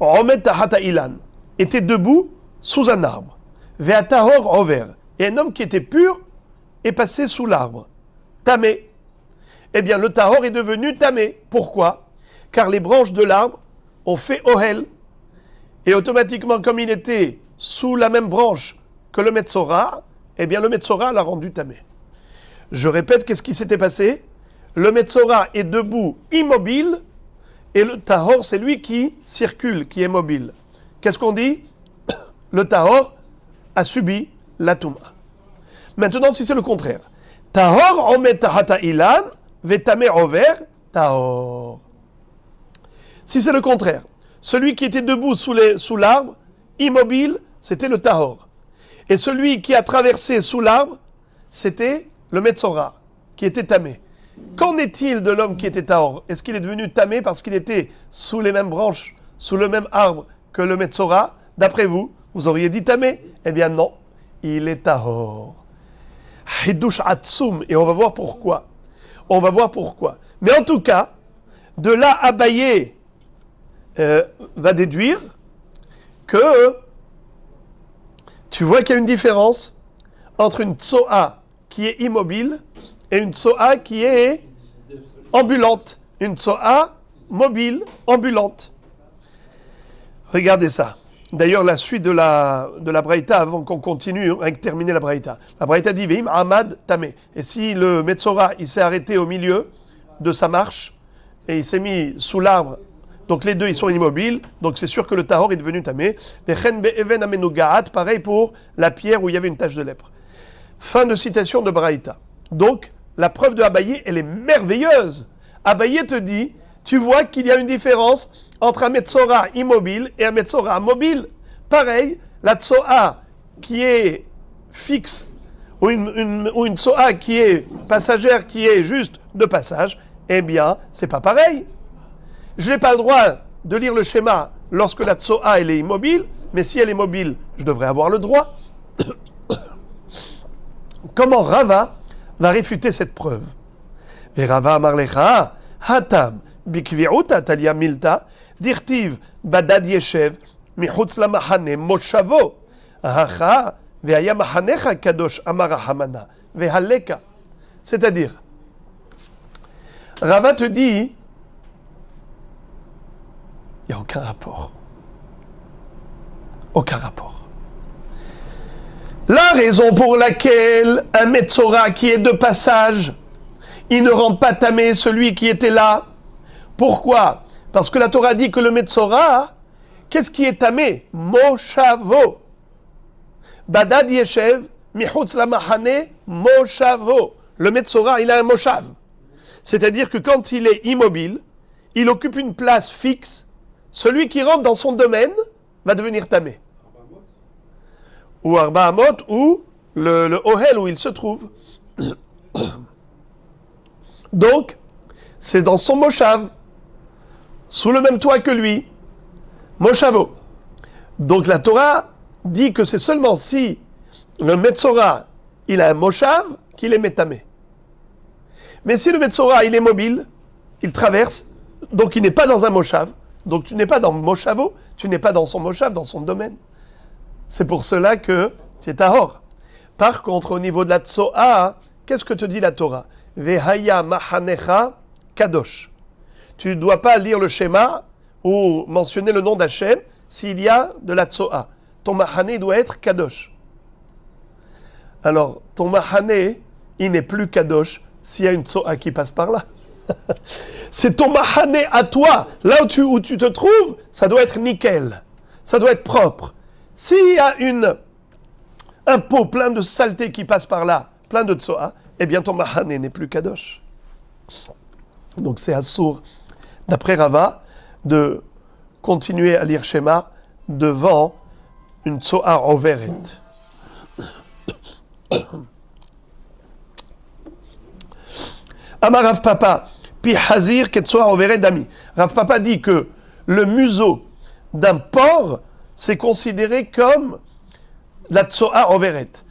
Omed Tahata Ilan, était debout sous un arbre. Ve'atahor over. Et un homme qui était pur est passé sous l'arbre. Tamé. Eh bien, le tahor est devenu tamé. Pourquoi? Car les branches de l'arbre ont fait ohel. Et automatiquement, comme il était sous la même branche que le Metzora, eh bien, le Metzora l'a rendu tamé. Je répète, qu'est-ce qui s'était passé? Le Metzora est debout, immobile, et le tahor, c'est lui qui circule, qui est mobile. Qu'est-ce qu'on dit? Le tahor a subi la touma. Maintenant, si c'est le contraire, tahor omet tahata ilan, vetame over tahor. Si c'est le contraire, celui qui était debout sous l'arbre, immobile, c'était le tahor. Et celui qui a traversé sous l'arbre, c'était le Metzora, qui était tamé. Qu'en est-il de l'homme qui était tahor? Est-ce qu'il est devenu tamé parce qu'il était sous les mêmes branches, sous le même arbre que le Metzora? D'après vous, vous auriez dit tamé? Eh bien non, il est tahor. Hidush atsum, et on va voir pourquoi. On va voir pourquoi. Mais en tout cas, de là, Abaye va déduire que tu vois qu'il y a une différence entre une tsoa qui est immobile et une tsoa qui est ambulante. Une tsoa mobile, ambulante. Regardez ça. D'ailleurs, la suite de la Braïta, avant qu'on continue, avec terminer la Braïta. La Braïta dit Veim Ahmad Tamé. Et si le Metzora, il s'est arrêté au milieu de sa marche et il s'est mis sous l'arbre, donc les deux ils sont immobiles, donc c'est sûr que le Tahor est devenu Tamé. Vechen Be'even Amenu Gaat, pareil pour la pierre où il y avait une tache de lèpre. Fin de citation de Braïta. Donc, la preuve de Abaye, elle est merveilleuse. Abaye te dit, tu vois qu'il y a une différence entre un Metzora immobile et un Metzora mobile. Pareil, la Tsoa qui est fixe ou une Tsoa qui est passagère, qui est juste de passage, eh bien, c'est pas pareil. Je n'ai pas le droit de lire le schéma lorsque la Tsoa elle est immobile, mais si elle est mobile, je devrais avoir le droit. Comment Rava va réfuter cette preuve? Et Rava Amarlecha, Hatam, Bikviuta Talia Milta, Dirtiv, Badad Yeshev, Michutz la Mahane, Moshavo, Hacha, Veaya Mahanecha Kadosh Amara Hamana, Vehaleka. C'est-à-dire, Rava te dit, il n'y a aucun rapport. Aucun rapport. La raison pour laquelle un Metzora qui est de passage, il ne rend pas tamé celui qui était là. Pourquoi? Parce que la Torah dit que le Metzora, qu'est-ce qui est tamé? Moshavo. Badad Yeshev, Michutz la Mahane, Moshavo. Le Metzora, il a un Moshav. C'est-à-dire que quand il est immobile, il occupe une place fixe. Celui qui rentre dans son domaine va devenir tamé. Ou Arba Amot, ou le Ohel où il se trouve. Donc, c'est dans son Moshav, sous le même toit que lui, Moshavo. Donc la Torah dit que c'est seulement si le Metzora, il a un Moshav, qu'il est métamé. Mais si le Metzora, il est mobile, il traverse, donc il n'est pas dans un Moshav, donc tu n'es pas dans Moshavo, tu n'es pas dans son Moshav, dans son domaine. C'est pour cela que c'est Tahor. Par contre, au niveau de la Tsoa, qu'est-ce que te dit la Torah? Vehaya Mahanecha Kadosh. Tu ne dois pas lire le schéma ou mentionner le nom d'Hachem s'il y a de la Tsoa. Ton Mahane doit être Kadosh. Alors, ton Mahane, il n'est plus Kadosh s'il y a une Tsoa qui passe par là. C'est ton Mahane à toi. Là où tu te trouves, ça doit être nickel. Ça doit être propre. S'il y a un pot plein de saleté qui passe par là, plein de tsoa, eh bien ton mahane n'est plus kadosh. Donc c'est assour, d'après Rava, de continuer à lire Shema devant une tsoa overet. Amarav Papa, Pi hazir ketsoa overet dami. Rav Papa dit que le museau d'un porc, c'est considéré comme la tsoa overet.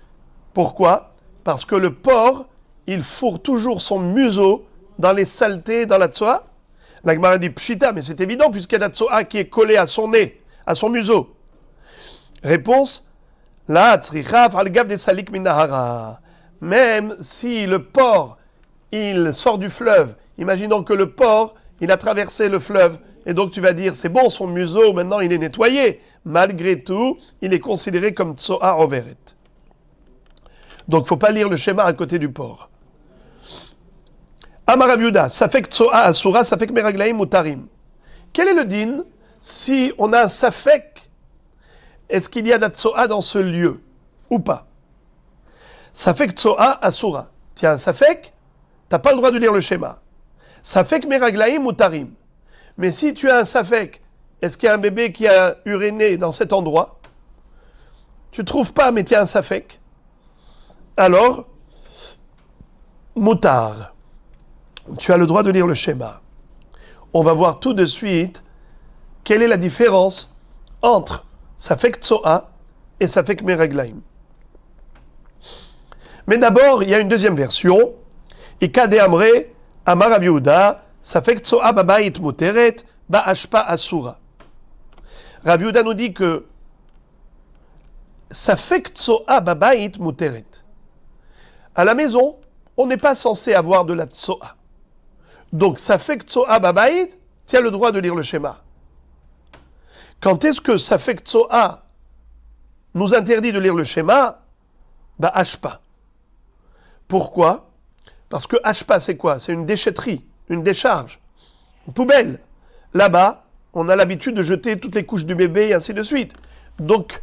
Pourquoi? Parce que le porc, il fourre toujours son museau dans les saletés, dans la tsoa. La Gemara dit pshita, mais c'est évident puisqu'il y a la tsoa qui est collée à son nez, à son museau. Réponse, la tzrichaf al gav de salik minahara. Même si le porc, il sort du fleuve, imaginons que le porc, il a traversé le fleuve, et donc tu vas dire, c'est bon, son museau, maintenant il est nettoyé. Malgré tout, il est considéré comme tsoa overet. Donc il ne faut pas lire le schéma à côté du porc. Amar Rav Yehuda, safek tsoa asura, safek meraglaim mutarim. Quel est le din si on a un safek? Est-ce qu'il y a de la tsoa dans ce lieu ou pas? Safek tsoa asura. Tiens, un safek, tu n'as pas le droit de lire le schéma. Safek meraglaim mutarim. Mais si tu as un safek, est-ce qu'il y a un bébé qui a uriné dans cet endroit? Tu ne trouves pas, mais tu as un safek. Alors, mutar. Tu as le droit de lire le schéma. On va voir tout de suite quelle est la différence entre safek tsoa et safek meraglaim. Mais d'abord, il y a une deuxième version. Ikade amre amar Rav Yehuda safek tsoa babayit muteret ba'ashpa asura. Rav Yehuda nous dit que safek tsoa babayit muteret. À la maison, on n'est pas censé avoir de la tsoa. Donc, safek tsoa babayit, tu as le droit de lire le schéma. Quand est-ce que safek tsoa nous interdit de lire le schéma? Bah, ashpa. Pourquoi? Parce que ashpa, c'est quoi? C'est une déchetterie, une décharge, une poubelle. Là-bas, on a l'habitude de jeter toutes les couches du bébé et ainsi de suite. Donc,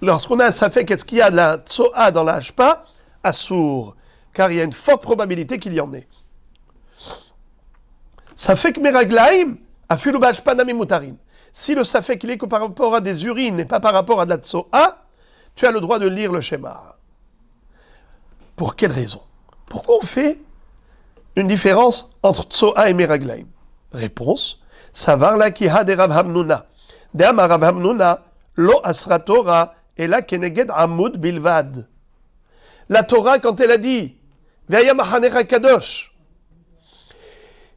lorsqu'on a un safek, est-ce qu'il y a de la tsoa dans la ashpa? Assour. Car il y a une forte probabilité qu'il y en ait. Safek meraglaim, afilu bashpa nami mutarin. Si le safek il est que par rapport à des urines et pas par rapport à de la tsoa, tu as le droit de lire le schéma. Pour quelle raison? Pourquoi on fait une différence entre tsoa et meraglaim? Réponse, savar la kiha de Rav Hamnuna. De amar Rav Hamnuna, lo asra Torah, et la keneged amud bilvad. La Torah, quand elle a dit Ve'aya machanecha kadosh,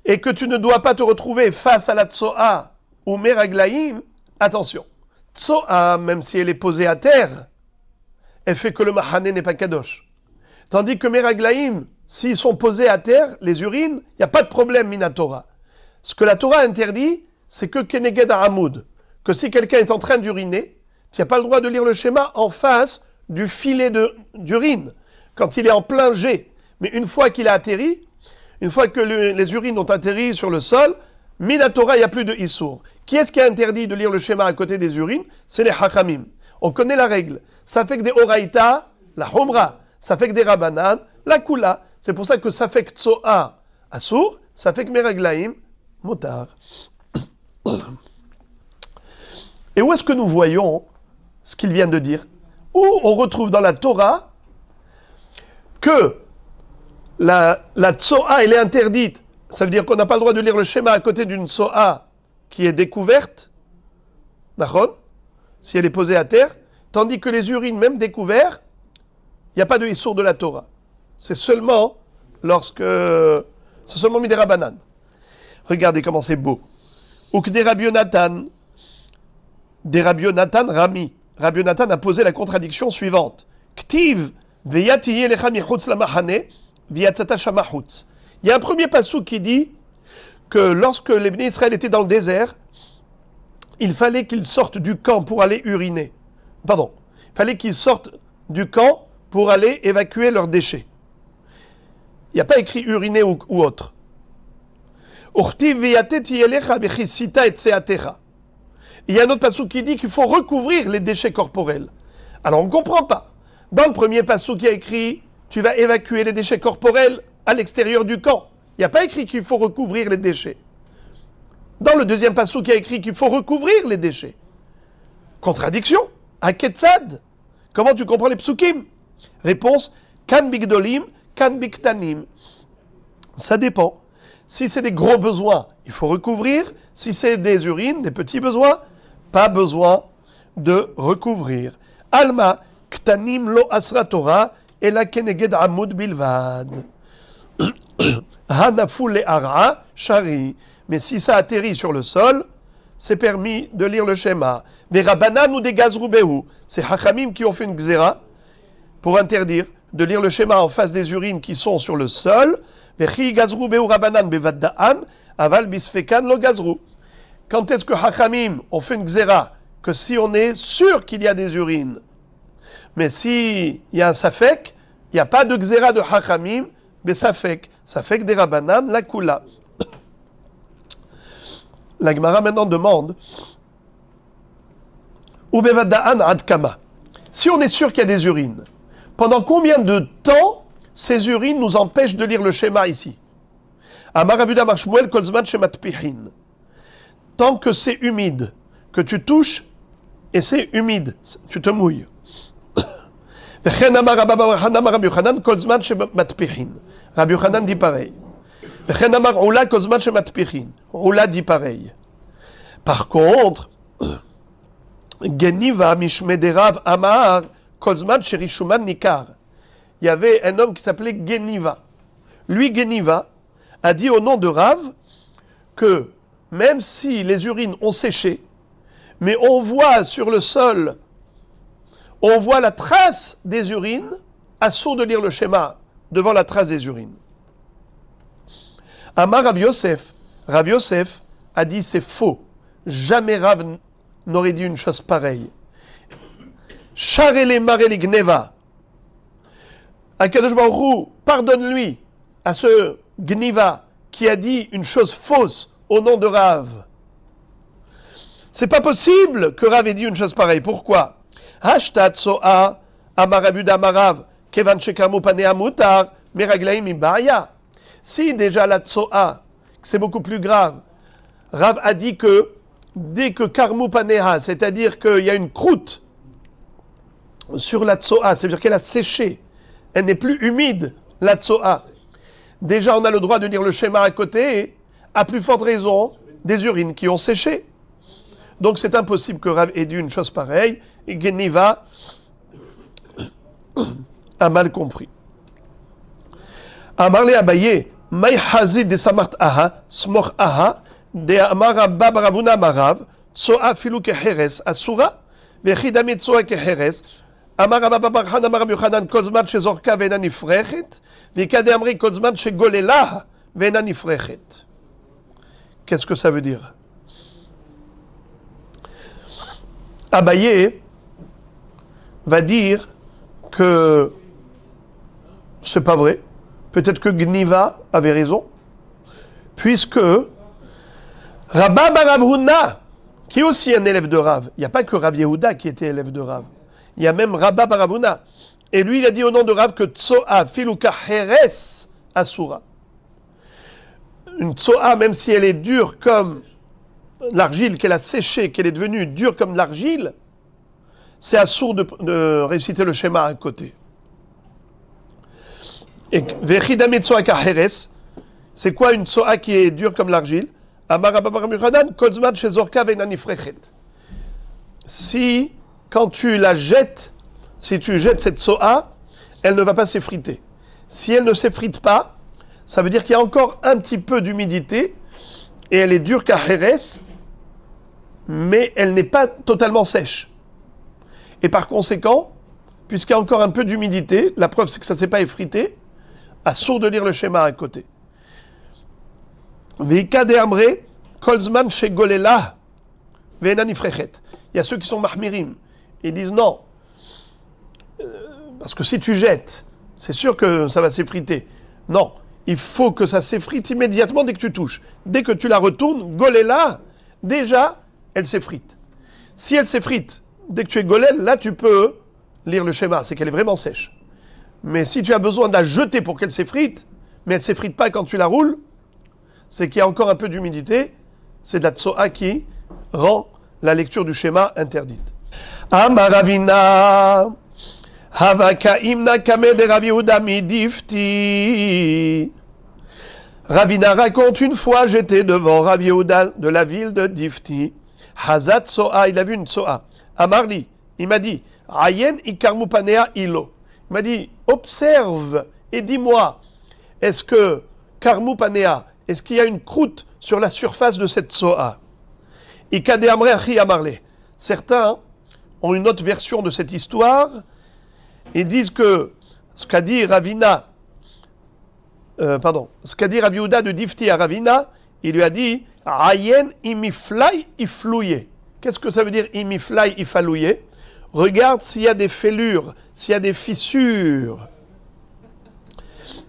et que tu ne dois pas te retrouver face à la tsoa ou meraglaim, attention, tsoa, même si elle est posée à terre, elle fait que le mahané n'est pas kadosh. Tandis que meraglaim, s'ils sont posés à terre, les urines, il n'y a pas de problème, mina Torah. Ce que la Torah interdit, c'est que keneged amud, que si quelqu'un est en train d'uriner, tu n'as pas le droit de lire le schéma en face du filet d'urine, quand il est en plein jet. Mais une fois qu'il a atterri, une fois que les urines ont atterri sur le sol, Minatora, il n'y a plus de Issour. Qui est-ce qui a interdit de lire le schéma à côté des urines? C'est les Hachamim. On connaît la règle. Ça fait que des Oraïta, la Homra. Ça fait que des Rabanan, la Kula. C'est pour ça que ça fait que Tsoa, Assour, ça fait que Meraglaim, Motar. Et où est-ce que nous voyons ce qu'il vient de dire? Où on retrouve dans la Torah que la tsoa, elle est interdite. Ça veut dire qu'on n'a pas le droit de lire le schéma à côté d'une tsoa qui est découverte, d'accord, si elle est posée à terre, tandis que les urines, même découvertes, il n'y a pas de issour de la Torah. C'est seulement Midera Banan. Regardez comment c'est beau. Ou des Rabbi Yonatan, Rami. Rabbi Yonatan a posé la contradiction suivante. Ktiv veyatiye lecha michutz lamachane viyatzata shamachutz. Il y a un premier passou qui dit que lorsque les Bnei Israël étaient dans le désert, il fallait qu'ils sortent du camp pour aller uriner. Pardon. Il fallait qu'ils sortent du camp pour aller évacuer leurs déchets. Il n'y a pas écrit uriner ou autre. Uchtiv veyatiye lecha bechisita etseatecha. Il y a un autre passou qui dit qu'il faut recouvrir les déchets corporels. Alors on ne comprend pas. Dans le premier passou qui a écrit « Tu vas évacuer les déchets corporels à l'extérieur du camp », il n'y a pas écrit qu'il faut recouvrir les déchets. Dans le deuxième passou qui a écrit qu'il faut recouvrir les déchets. Contradiction. À Ketzad. Comment tu comprends les psukim? Réponse « Kan bigdolim, kan biktanim ». Ça dépend. Si c'est des gros besoins, il faut recouvrir. Si c'est des urines, des petits besoins, pas besoin de recouvrir. Alma, ktanim lo asra Torah, ela keneged amud bilvad. Hanafou le ara, shari. Mais si ça atterrit sur le sol, c'est permis de lire le schéma. Des rabanan ou des gazroubehu. C'est hachamim qui ont fait une gzera pour interdire de lire le schéma en face des urines qui sont sur le sol. Vechi gazroubehu rabanan bevaddaan, aval bisfekan lo gazrou. Quand est-ce que hachamim ont fait une gzera? Que si on est sûr qu'il y a des urines. Mais si il y a un safek, il n'y a pas de gzera de hachamim, mais safek des rabanan, la kula. La Gemara maintenant demande Ubevadaan adkama. Si on est sûr qu'il y a des urines, pendant combien de temps ces urines nous empêchent de lire le schéma ici? Amar Rav Yehuda Amar Shmuel kolzman shematpihin. Tant que c'est humide, que tu touches et c'est humide, tu te mouilles. Vechen Amar Rabbi Yochanan kolzman shematpihin. Rabbi Yochanan dit pareil. Vechen Amar Ula kolzman shematpihin. Ula dit pareil. Par contre, Geniva Mishmederav Amar Kolzman Sherishuman Nikar. Il y avait un homme qui s'appelait Geniva. Lui, Geniva, a dit au nom de Rav que même si les urines ont séché, mais on voit sur le sol, on voit la trace des urines, assourd de lire le schéma devant la trace des urines. Amar Rav Yosef a dit c'est faux. Jamais Rav n'aurait dit une chose pareille. Charele marele gneva. Akadosh Baruch Hu, pardonne-lui à ce Gniva qui a dit une chose fausse au nom de Rav. C'est pas possible que Rav ait dit une chose pareille. Pourquoi? Hashtat so'a amar Rav Yehuda amar Rav kevan shekamu panea mutar meraglaim ibaya. Si déjà la tso'a, c'est beaucoup plus grave, Rav a dit que dès que karmu paneha, c'est-à-dire qu'il y a une croûte sur la tso'a, c'est-à-dire qu'elle a séché, elle n'est plus humide, la tso'a. Déjà, on a le droit de lire le schéma à côté, à plus forte raison, des urines qui ont séché. Donc c'est impossible que Rav ait dit une chose pareille, et Geniva a mal compris. Amarle Abaye, May Hazid de Samart Aha, Smor Aha, de Amar Abba Baravuna Marav, Tsoa Filu Keheres, Asura, Vechidami Tsoa Keheres, Amar Abba Barhan Amar Rabbi Yochanan, Kozman Shezorka Vena Nifrechet, Vikade Amri Kozman Shegolela Vena Nifrechet. Qu'est-ce que ça veut dire? Abaye va dire que c'est pas vrai. Peut-être que Gniva avait raison, puisque Rabba bar Rav Huna, qui est aussi un élève de Rav, il n'y a pas que Rav Yehuda qui était élève de Rav, il y a même Rabba bar Rav Huna, et lui il a dit au nom de Rav que Tso'a filuka heres asura. Une Tso'a, même si elle est dure comme l'argile, qu'elle a séché, qu'elle est devenue dure comme l'argile, c'est assourd de réciter le schéma à côté. Et Vechidame Tso'a Kaheres, c'est quoi une Tso'a qui est dure comme l'argile? Si, quand tu la jettes, si tu jettes cette Tso'a, elle ne va pas s'effriter. Si elle ne s'effrite pas, ça veut dire qu'il y a encore un petit peu d'humidité, et elle est dure Kaheres, mais elle n'est pas totalement sèche. Et par conséquent, puisqu'il y a encore un peu d'humidité, la preuve c'est que ça ne s'est pas effrité, assourd de lire le schéma à côté. Il y a ceux qui sont mahmirim. Ils disent non. Parce que si tu jettes, c'est sûr que ça va s'effriter. Non. Il faut que ça s'effrite immédiatement dès que tu touches. Dès que tu la retournes, golela, déjà, elle s'effrite. Si elle s'effrite, dès que tu es golel, là tu peux lire le schéma. C'est qu'elle est vraiment sèche. Mais si tu as besoin de la jeter pour qu'elle s'effrite, mais elle ne s'effrite pas quand tu la roules, c'est qu'il y a encore un peu d'humidité, c'est de la tso'a qui rend la lecture du schéma interdite. Amaravina, havakaimna kame de Rav Yehuda midifti. Ravina raconte, une fois j'étais devant Rabbi Yehuda de la ville de Difti. Hazat Soa, il a vu une Soa. Amarli, il m'a dit, Ayen ikarmu panea ilo. Il m'a dit, observe et dis-moi, est-ce que karmu panea, est-ce qu'il y a une croûte sur la surface de cette Soa? Ikade amre achi amarle. Certains ont une autre version de cette histoire. Ils disent que ce qu'a dit Ravina, ce qu'a dit Rabbi Yehuda de Difti à Ravina, il lui a dit Ayen imiflai iflouye. Qu'est-ce que ça veut dire imiflai ifalouye? Regarde s'il y a des fêlures, s'il y a des fissures.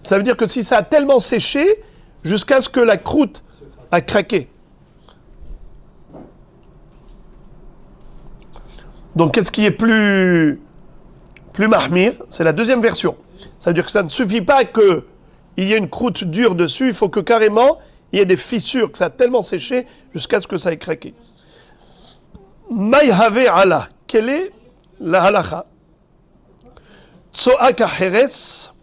Ça veut dire que si ça a tellement séché jusqu'à ce que la croûte a craqué. Donc qu'est-ce qui est plus mahmir? C'est la deuxième version. Ça veut dire que ça ne suffit pas qu'il y ait une croûte dure dessus, il faut que carrément il y ait des fissures, que ça a tellement séché jusqu'à ce que ça ait craqué. Maïhave ala, quelle est la halacha? Tsoa kaheres,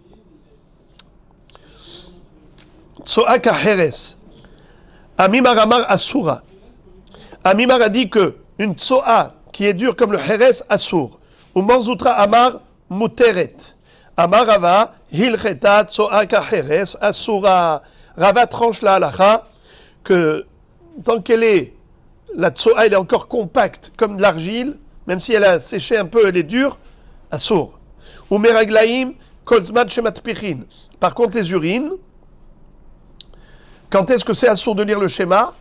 Tsoa kaheres, Amimar amar asura. Amimar a dit que une tsoa qui est dure comme le heres asur, ou manzoutra amar muteret. Amar Rava, hilcheta tsoa kaheres asura. Rava tranche la halacha que tant qu'elle est, la tsoa elle est encore compacte comme de l'argile, même si elle a séché un peu, elle est dure, asur. Ou meraglaim kolzman shematpichin. Par contre les urines, quand est-ce que c'est assourd de lire le schéma?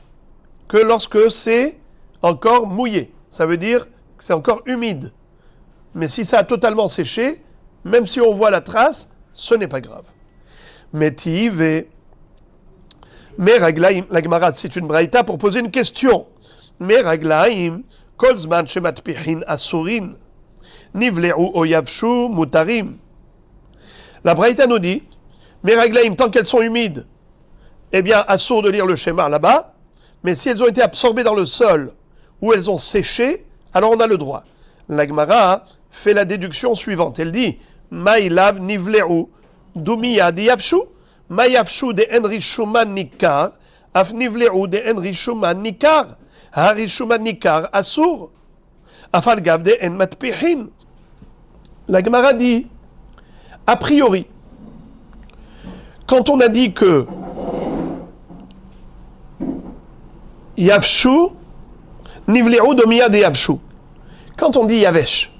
Que lorsque c'est encore mouillé. Ça veut dire que c'est encore humide. Mais si ça a totalement séché, même si on voit la trace, ce n'est pas grave. Metive, meraglaim, la Gemara c'est une braïta pour poser une question. Meraglaim, kolzman shematpichin asurin, nivle'u oyavshu mutarim. La braïta nous dit, meraglaim, tant qu'elles sont humides, eh bien, assourd de lire le schéma là-bas, mais si elles ont été absorbées dans le sol ou elles ont séché, alors on a le droit. La Gemara fait la déduction suivante. Elle dit Maïlav nivle'u dumiya diyavshu, Maïavshu de enrishuman nikar, af nivle'u de enrishuman nikar, harishuman nikar assour, afalgav de en matpihin. La Gemara dit a priori, quand on a dit que Yavshu, Nivle'u domiya de Yavshu. Quand on dit Yavesh,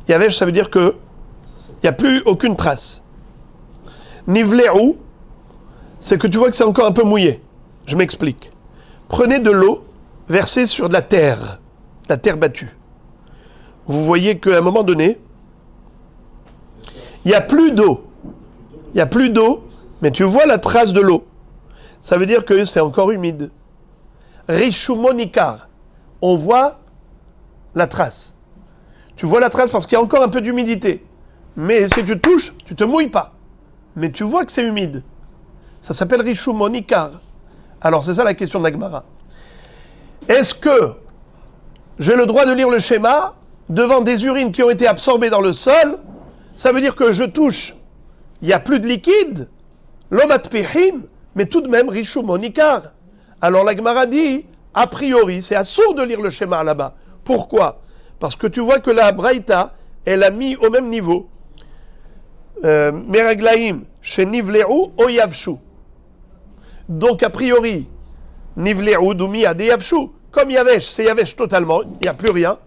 Yavesh ça veut dire que il n'y a plus aucune trace. Nivle'u, c'est que tu vois que c'est encore un peu mouillé. Je m'explique. Prenez de l'eau versée sur de la terre battue. Vous voyez qu'à un moment donné, il n'y a plus d'eau. Il n'y a plus d'eau, mais tu vois la trace de l'eau. Ça veut dire que c'est encore humide. Rishumonikar, on voit la trace. Tu vois la trace parce qu'il y a encore un peu d'humidité. Mais si tu touches, tu ne te mouilles pas. Mais tu vois que c'est humide. Ça s'appelle Rishumonikar. Alors c'est ça la question de la Gemara. Est-ce que j'ai le droit de lire le schéma devant des urines qui ont été absorbées dans le sol? Ça veut dire que je touche, il n'y a plus de liquide, l'omatpihin, mais tout de même Rishumonikar. Alors la Gemara dit, a priori, c'est assourd de lire le schéma là-bas. Pourquoi? Parce que tu vois que la Braïta, elle a mis au même niveau Meraglaim, chez Nivle'u, Oyavshu. Donc a priori, Nivle'u, Doumi, Adeyavshu. Comme Yavesh, c'est Yavesh totalement, il n'y a plus rien.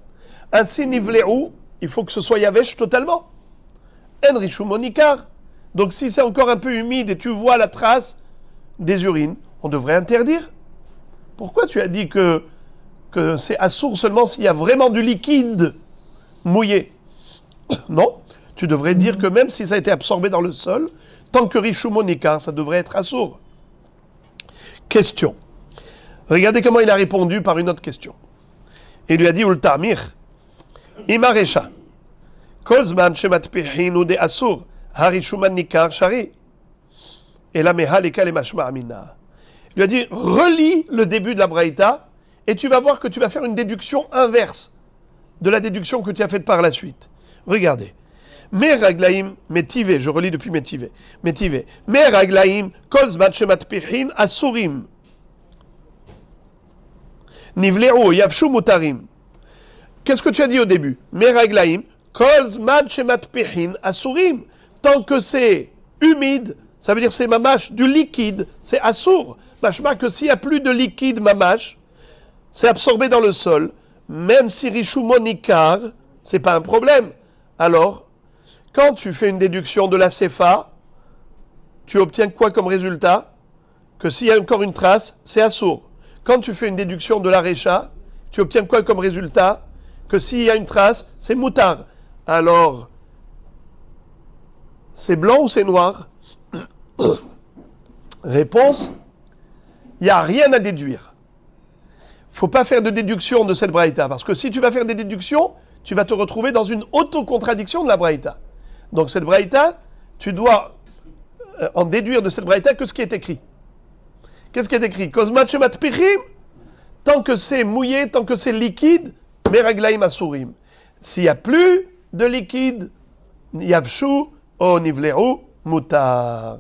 Ainsi, Nivle'u, il faut que ce soit Yavesh totalement. Enrishu Monikar. Donc si c'est encore un peu humide et tu vois la trace des urines, on devrait interdire. Pourquoi tu as dit que c'est assourd seulement s'il y a vraiment du liquide mouillé? Non, tu devrais dire que même si ça a été absorbé dans le sol, tant que Rishu Monikar, ça devrait être assourd. Question. Regardez comment il a répondu par une autre question. Il lui a dit Ultamir, Imaresha, Kozman shematpihin ou de assour, Harishu Monikar shari. Et la mehalika le mashma amina. Il lui a dit, relis le début de la Braïta et tu vas voir que tu vas faire une déduction inverse de la déduction que tu as faite par la suite. Regardez. Meraglaim métivé, je relis depuis métivé. Métivé. Meraglaim kol zman shematpichin asurim. Nivle'u yavshu mutarim. Qu'est-ce que tu as dit au début? Meraglaim kol zman shematpichin asurim. Tant que c'est humide, ça veut dire c'est mamash du liquide, c'est assour. Machma que s'il n'y a plus de liquide mamash, c'est absorbé dans le sol. Même si Rishumon Ikar, c'est pas un problème. Alors, quand tu fais une déduction de la Sefa, tu obtiens quoi comme résultat? Que s'il y a encore une trace, c'est assour. Quand tu fais une déduction de la Recha, tu obtiens quoi comme résultat? Que s'il y a une trace, c'est moutar. Alors, c'est blanc ou c'est noir? Réponse, il n'y a rien à déduire. Il ne faut pas faire de déduction de cette braïta, parce que si tu vas faire des déductions, tu vas te retrouver dans une autocontradiction de la braïta. Donc cette braïta, tu dois en déduire de cette braïta que ce qui est écrit. Qu'est-ce qui est écrit? Tant que c'est mouillé, tant que c'est liquide, meraglaim asurim. S'il n'y a plus de liquide, yavshu o nivle'u mutar.